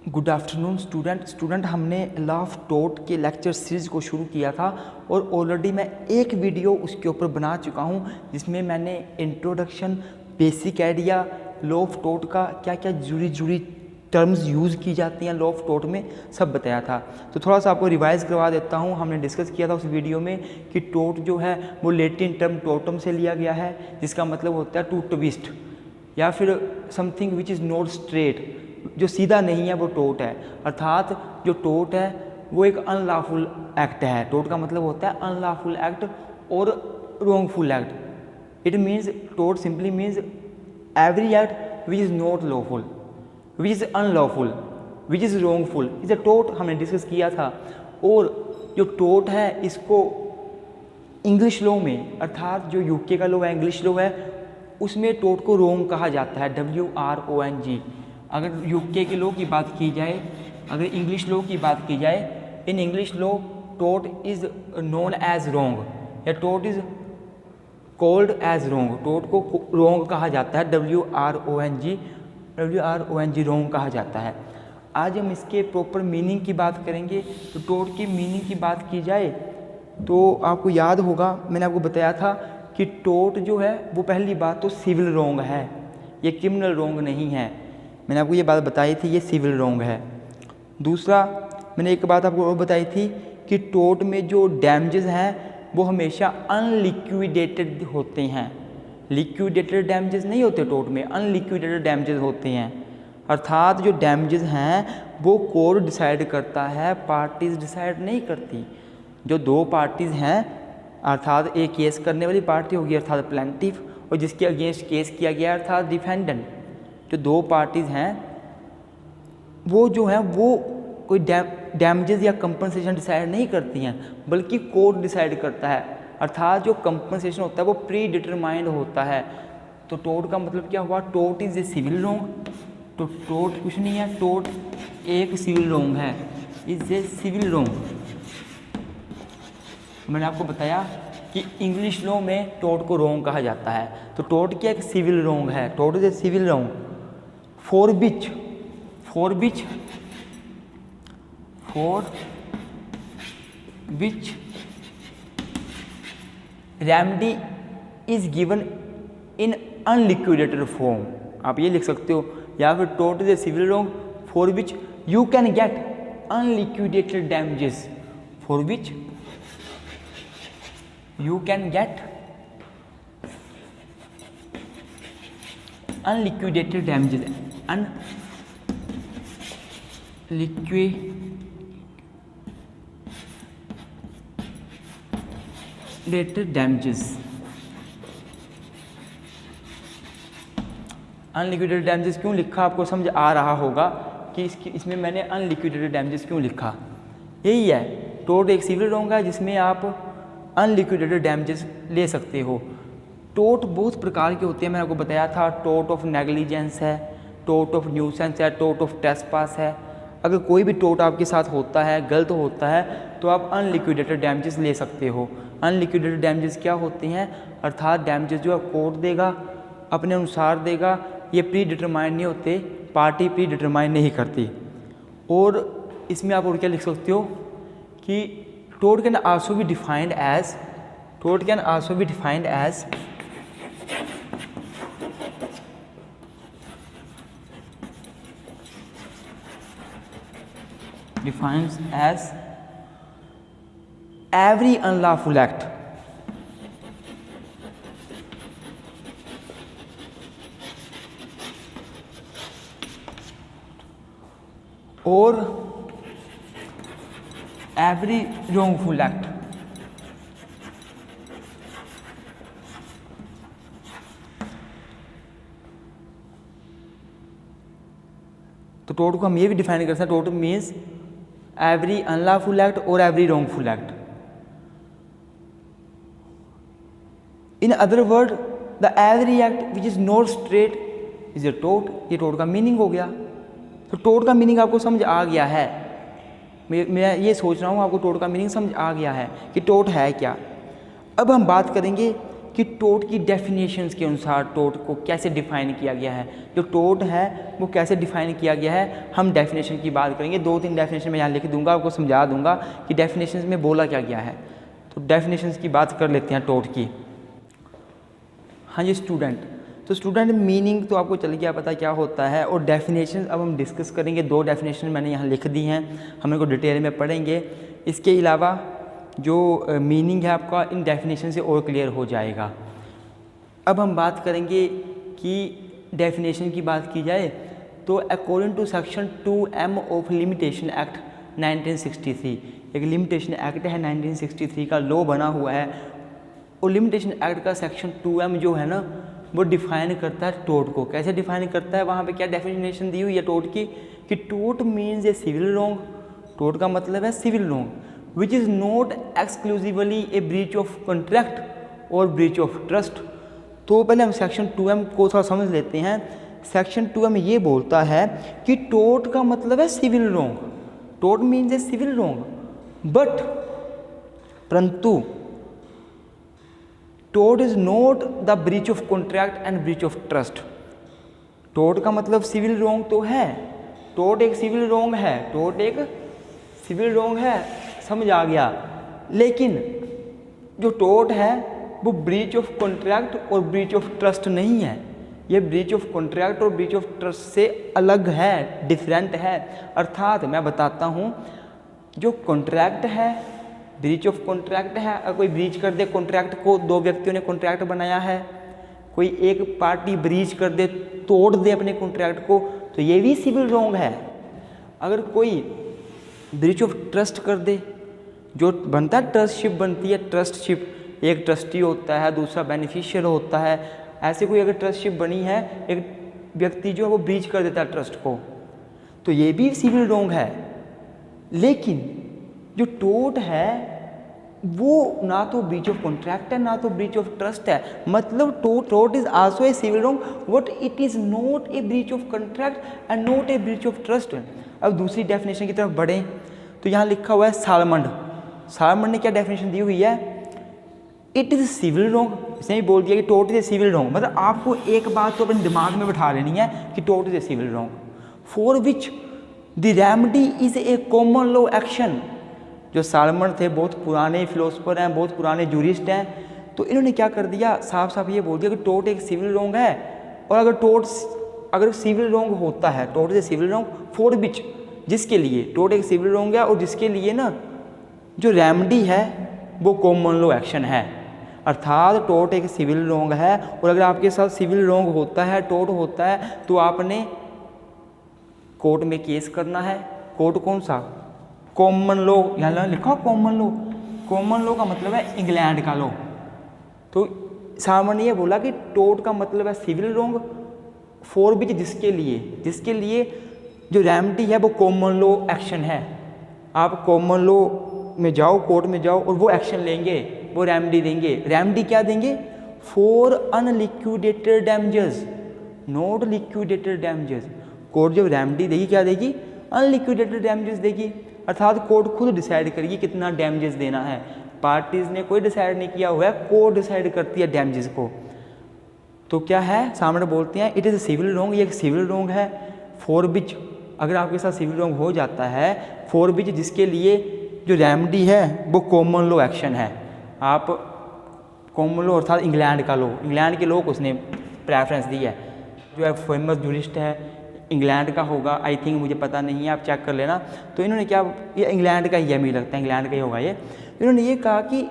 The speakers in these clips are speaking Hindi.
गुड आफ्टरनून स्टूडेंट हमने लॉ ऑफ टोट के लेक्चर सीरीज़ को शुरू किया था और ऑलरेडी मैं एक वीडियो उसके ऊपर बना चुका हूं जिसमें मैंने introduction, basic idea, law of टोट का क्या क्या जुड़ी टर्म्स यूज़ की जाती हैं लॉ ऑफ टोट में, सब बताया था। तो थोड़ा सा आपको रिवाइज़ करवा देता हूं। हमने डिस्कस किया था उस वीडियो में कि टोट जो है वो लैटिन टर्म टोटम से लिया गया है, जिसका मतलब होता है टू ट्विस्ट या फिर something which is not straight, जो सीधा नहीं है वो टोट है। अर्थात जो टोट है वो एक अनलॉफुल एक्ट है। टोट का मतलब होता है अनलॉफुल एक्ट और wrongful act. It means tote simply means every act which is not lawful, which is unlawful, which is wrongful is a टोट, हमने डिस्कस किया था। और जो टोट है इसको इंग्लिश लॉ में, अर्थात जो यूके का लॉ है, इंग्लिश लॉ है, उसमें टोट को रोंग कहा जाता है, WRONG। अगर यूके के लॉ की बात की जाए, अगर इंग्लिश लॉ की बात की जाए, इन इंग्लिश लॉ टोट इज़ नोन एज रोंग या टोट इज़ कॉल्ड एज रोंग। टोट को रोंग कहा जाता है, WRONG रोंग कहा जाता है। आज हम इसके प्रॉपर मीनिंग की बात करेंगे। तो टोट की मीनिंग की बात की जाए तो आपको याद होगा मैंने आपको बताया था कि टोट जो है वो पहली बात तो सिविल रोंग है, ये क्रिमिनल रोंग नहीं है। मैंने आपको ये बात बताई थी, ये सिविल रोंग है। दूसरा मैंने एक बात आपको और बताई थी कि टोट में जो डैमेजेस हैं वो हमेशा अनलिक्विडेटेड होते हैं। लिक्विडेटेड डैमेजेस नहीं होते टोट में, अनलिक्विडेटेड डैमेजेस होते हैं। अर्थात जो डैमेजेस हैं वो कोर्ट डिसाइड करता है, पार्टीज डिसाइड नहीं करती। जो दो पार्टीज़ हैं, अर्थात एक केस करने वाली पार्टी होगी अर्थात प्लेंटिफ, और जिसके अगेंस्ट केस किया गया अर्थात डिफेंडेंट, जो दो पार्टीज़ हैं वो जो है वो कोई डैमेजेस या कंपनसेशन डिसाइड नहीं करती हैं, बल्कि कोर्ट डिसाइड करता है। अर्थात जो कंपनसेशन होता है वो प्री डिटरमाइंड होता है। तो टोट का मतलब क्या हुआ? टोट इज़ ए सिविल रोंग। तो टोट कुछ नहीं है, टोट एक सिविल रोंग है, इज़ ए सिविल रोंग। मैंने आपको बताया कि इंग्लिश लॉ में टोट को रोंग कहा जाता है। तो टोट क्या एक सिविल रोंग है, टोट is a civil wrong for which remedy is given in unliquidated form. आप ये लिख सकते हो, या फिर टोट is a civil wrong for which you can get unliquidated damages, for which you can get unliquidated damages, unliquidated damages। Unliquidated damages क्यों लिखा, आपको समझ आ रहा होगा कि इसमें मैंने अनलिक्विडेटेड डैमेजेस क्यों लिखा। यही है, टोट एक सिविल रोंग है जिसमें आप अनलिक्विडेटेड डैमेजेस ले सकते हो। टोट बहुत प्रकार के होते हैं, मैंने आपको बताया था। टोट ऑफ नेग्लिजेंस है, टोट ऑफ न्यूसेंस है, टोट ऑफ ट्रेसपास है। अगर कोई भी टोट आपके साथ होता है, गलत होता है, तो आप अनलिक्विडेटेड डैमेजेस ले सकते हो। अनलिक्विडेटेड डैमेजेस क्या होते हैं? अर्थात डैमेजेस जो है कोर्ट देगा, अपने अनुसार देगा, ये प्री डिटरमाइंड नहीं होते, पार्टी प्री डिटरमाइंड नहीं करती। और इसमें आप और क्या लिख सकते हो कि टोट can also be defined as, tote can also be defined as defines as every unlawful act or every wrongful act। तो टोट को हम ये भी डिफाइन कर सकते हैं, टोट मीन्स एवरी अनलॉफुल एक्ट और every wrongful act. In other word the every act which is not straight is a टोट। ये टोट का मीनिंग हो गया। तो टोट का मीनिंग आपको समझ आ गया है। मैं ये सोच रहा हूँ आपको टोट का मीनिंग समझ आ गया है कि टोट है क्या। अब हम बात करेंगे कि टोट की डेफिनेशंस के अनुसार टोट को कैसे डिफ़ाइन किया गया है, जो टोट है वो कैसे डिफ़ाइन किया गया है, हम डेफिनेशन की बात करेंगे। 2-3 डेफिनेशन मैं यहाँ लिख दूंगा, आपको समझा दूंगा कि डेफिनेशंस में बोला क्या गया है। तो डेफिनेशंस की बात कर लेते हैं टोट की। हाँ जी स्टूडेंट, तो स्टूडेंट मीनिंग तो आपको चल गया पता क्या होता है, और डेफिनेशन अब हम डिस्कस करेंगे। 2 डेफिनेशन मैंने यहाँ लिख दी हैं, हम इनको डिटेल में पढ़ेंगे। इसके अलावा जो मीनिंग है आपका इन डेफिनेशन से और क्लियर हो जाएगा। अब हम बात करेंगे कि डेफिनेशन की बात की जाए तो according to section 2M of limitation act 1963, एक लिमिटेशन एक्ट है 1963 का लॉ बना हुआ है, और लिमिटेशन एक्ट का सेक्शन 2M जो है ना वो डिफ़ाइन करता है टोट को। कैसे डिफ़ाइन करता है, वहाँ पे क्या डेफिनेशन दी हुई है टोट की कि टोट मीन्स ए सिविल रॉन्ग, टोट का मतलब है civil wrong, which is not exclusively a breach of contract और ब्रीच ऑफ ट्रस्ट। तो पहले हम सेक्शन 2M को थोड़ा समझ लेते हैं। सेक्शन 2M ये बोलता है कि टोट का मतलब है सिविल रॉन्ग, टोट means a civil wrong, but परंतु टोट is not the breach of contract and breach of trust. टोट का मतलब सिविल रॉन्ग तो है, टोट एक सिविल रॉन्ग है, टोट एक सिविल रॉन्ग है, समझ आ गया। लेकिन जो टोट है वो ब्रीच ऑफ कॉन्ट्रैक्ट और ब्रीच ऑफ ट्रस्ट नहीं है। ये ब्रीच ऑफ कॉन्ट्रैक्ट और ब्रीच ऑफ ट्रस्ट से अलग है, डिफरेंट है। अर्थात मैं बताता हूँ, जो कॉन्ट्रैक्ट है, ब्रीच ऑफ कॉन्ट्रैक्ट है, अगर कोई ब्रीच कर दे कॉन्ट्रैक्ट को, 2 व्यक्तियों ने कॉन्ट्रैक्ट बनाया है, कोई एक पार्टी ब्रीच कर दे, तोड़ दे अपने कॉन्ट्रैक्ट को, तो ये भी सिविल रॉन्ग है। अगर कोई ब्रीच ऑफ ट्रस्ट कर दे, जो बनता है ट्रस्टशिप बनती है, ट्रस्टशिप, एक ट्रस्टी होता है, दूसरा बेनिफिशियल होता है, ऐसे कोई अगर ट्रस्टशिप बनी है, एक व्यक्ति जो है वो ब्रीच कर देता है ट्रस्ट को, तो ये भी सिविल रॉन्ग है। लेकिन जो टोट है वो ना तो ब्रीच ऑफ कॉन्ट्रैक्ट है ना तो ब्रीच ऑफ ट्रस्ट है, मतलब टोट is also a civil wrong but it is not a breach of contract and not a breach of trust. अब दूसरी डेफिनेशन की तरफ बढ़ें तो यहाँ लिखा हुआ है सालमंड। सालमंड ने क्या डेफिनेशन दी हुई है, इट इज़ सिविल रॉन्ग, इसने भी बोल दिया कि टोट इज ए सिविल रॉन्ग। मतलब आपको एक बात तो अपने दिमाग में बैठा लेनी है कि टोट is a civil wrong for which the remedy is a common law action. जो सालमंड थे बहुत पुराने फिलोसफर हैं, बहुत पुराने जूरिस्ट हैं, तो इन्होंने क्या कर दिया, साफ साफ ये बोल दिया कि टोट एक सिविल रॉन्ग है, और अगर सिविल रॉन्ग होता है, टोट is a civil wrong for which, जिसके लिए टोट एक सिविल रॉन्ग है और जिसके लिए ना जो रेमेडी है वो कॉमन लॉ एक्शन है। अर्थात टोट एक सिविल रॉन्ग है, और अगर आपके साथ सिविल रॉन्ग होता है, टोट होता है, तो आपने कोर्ट में केस करना है। कोर्ट कौन सा, कॉमन लॉ, यहाँ लिखा कॉमन लॉ। कॉमन लॉ का मतलब है इंग्लैंड का लॉ। तो सालमंड ने ये बोला कि टोट का मतलब है सिविल रॉन्ग फॉर विच, जिसके लिए जो रेमेडी है वो कॉमन लॉ एक्शन है। आप कॉमन लॉ में जाओ, कोर्ट में जाओ, और वो एक्शन लेंगे, वो रेमेडी देंगे। रेमेडी क्या देंगे, for unliquidated damages, not liquidated damages. Court जब रेमेडी देगी क्या देगी, अनलिक्विडेटेड डैमेजेस देगी। अर्थात कोर्ट खुद डिसाइड करेगी कितना डैमेजेस देना है, पार्टीज ने कोई डिसाइड नहीं किया हुआ है, कोर्ट डिसाइड करती है डैमेजेस को। तो क्या है, सामने बोलते हैं इट इज़ सिविल रॉन्ग, ये एक सिविल रॉन्ग है फॉर विच, अगर आपके साथ सिविल रॉन्ग हो जाता है, फॉर विच जिसके लिए जो रेमेडी है वो कॉमन लॉ एक्शन है। आप कॉमन लॉ अर्थात इंग्लैंड का लॉ, इंग्लैंड के लॉ को उसने प्रेफरेंस दी है। जो है फेमस जूरिस्ट है इंग्लैंड का होगा, आई थिंक, मुझे पता नहीं है, आप चेक कर लेना। तो इन्होंने क्या, ये इंग्लैंड का ही है, मुझे लगता है इंग्लैंड का ही होगा ये। इन्होंने ये कहा कि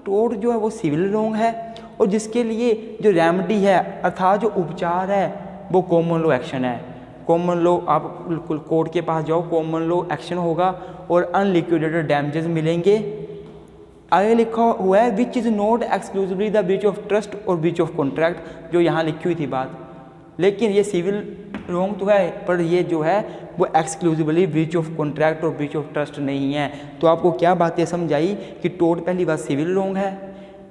टोट जो है वो सिविल रॉन्ग है, और जिसके लिए जो रेमेडी है अर्थात जो उपचार है वो कॉमन लॉ एक्शन है। कॉमन लॉ, आप बिल्कुल कोर्ट के पास जाओ, कॉमन लॉ एक्शन होगा और अनलिक्विडेटेड डैमेजेस मिलेंगे। आगे लिखा हुआ है विच is not exclusively the breach of trust और ब्रीच ऑफ कॉन्ट्रैक्ट, जो यहाँ लिखी हुई थी बात। लेकिन ये सिविल रॉन्ग तो है, पर ये जो है वो एक्सक्लूसिवली ब्रीच ऑफ कॉन्ट्रैक्ट और ब्रीच ऑफ ट्रस्ट नहीं है। तो आपको क्या बातें समझ आई कि टोट पहली बात सिविल रॉन्ग है,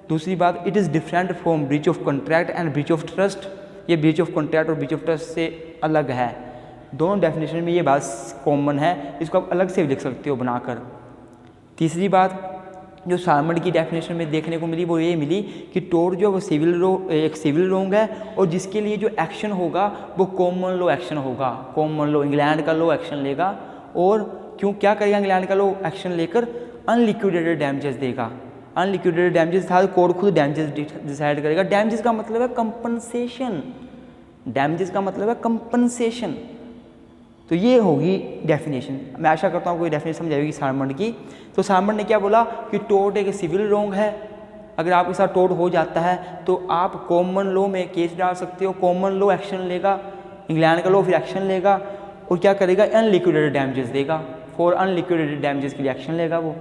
दूसरी बात it is different from breach of contract and breach of trust, ये ब्रीच ऑफ कॉन्ट्रैक्ट और ब्रीच ऑफ ट्रस्ट से अलग है। दोनों डेफिनेशन में ये बात कॉमन है, इसको आप अलग से भी लिख सकते हो बनाकर। तीसरी बात जो सार्मड की डेफिनेशन में देखने को मिली वो ये मिली कि टोर्ट जो वो एक सिविल रोंग है और जिसके लिए जो एक्शन होगा वो कॉमन लॉ एक्शन होगा। कॉमन लॉ इंग्लैंड का लॉ एक्शन लेगा और क्यों क्या करेगा इंग्लैंड का लॉ एक्शन लेकर अनलिक्विडेटेड डैमेजेस देगा। अनलिक्विडेटेड डैमेजेस था कोर्ट खुद डैमेजेस डिसाइड करेगा। डैमेजेस का मतलब है कंपनसेशन, डैमेजेस का मतलब है कंपनसेशन। तो ये होगी डेफिनेशन। मैं आशा करता हूँ कोई डेफिनेशन समझ आएगी सार्मड की। तो सार्मड ने क्या बोला कि टोर्ट एक सिविल रोंग है, अगर आपके साथ टोर्ट हो जाता है तो आप कॉमन लॉ में केस डाल सकते हो, कॉमन लॉ एक्शन लेगा, इंग्लैंड का लॉ फिर एक्शन लेगा और क्या करेगा अनलिक्विडेटेड डैमेजेस देगा। फॉर अनलिक्विडेटेड डैमेजेस के लिए एक्शन लेगा वो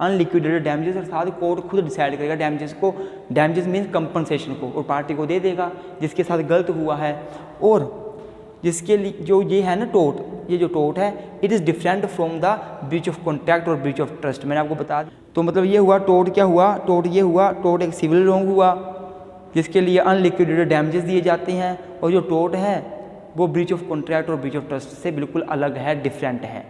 अनलिक्विडेटेड डैमेजेस, अर्थात कोर्ट खुद डिसाइड करेगा डैमेजेस को। डैमेजेस मीन्स कंपनसेशन को, और पार्टी को दे देगा जिसके साथ गलत हुआ है। और जिसके लिए जो ये है ना टोर्ट, ये जो टोर्ट है it is different from the breach of contract और ब्रीच ऑफ ट्रस्ट। मैंने आपको बता दिया। तो मतलब ये हुआ टोर्ट क्या हुआ, टोर्ट ये हुआ, टोर्ट एक सिविल रोंग हुआ जिसके लिए अनलिक्विडेटेड डैमेजेस दिए जाते हैं, और जो टोर्ट है वो ब्रीच ऑफ कॉन्ट्रैक्ट और ब्रीच ऑफ ट्रस्ट से बिल्कुल अलग है, डिफरेंट है।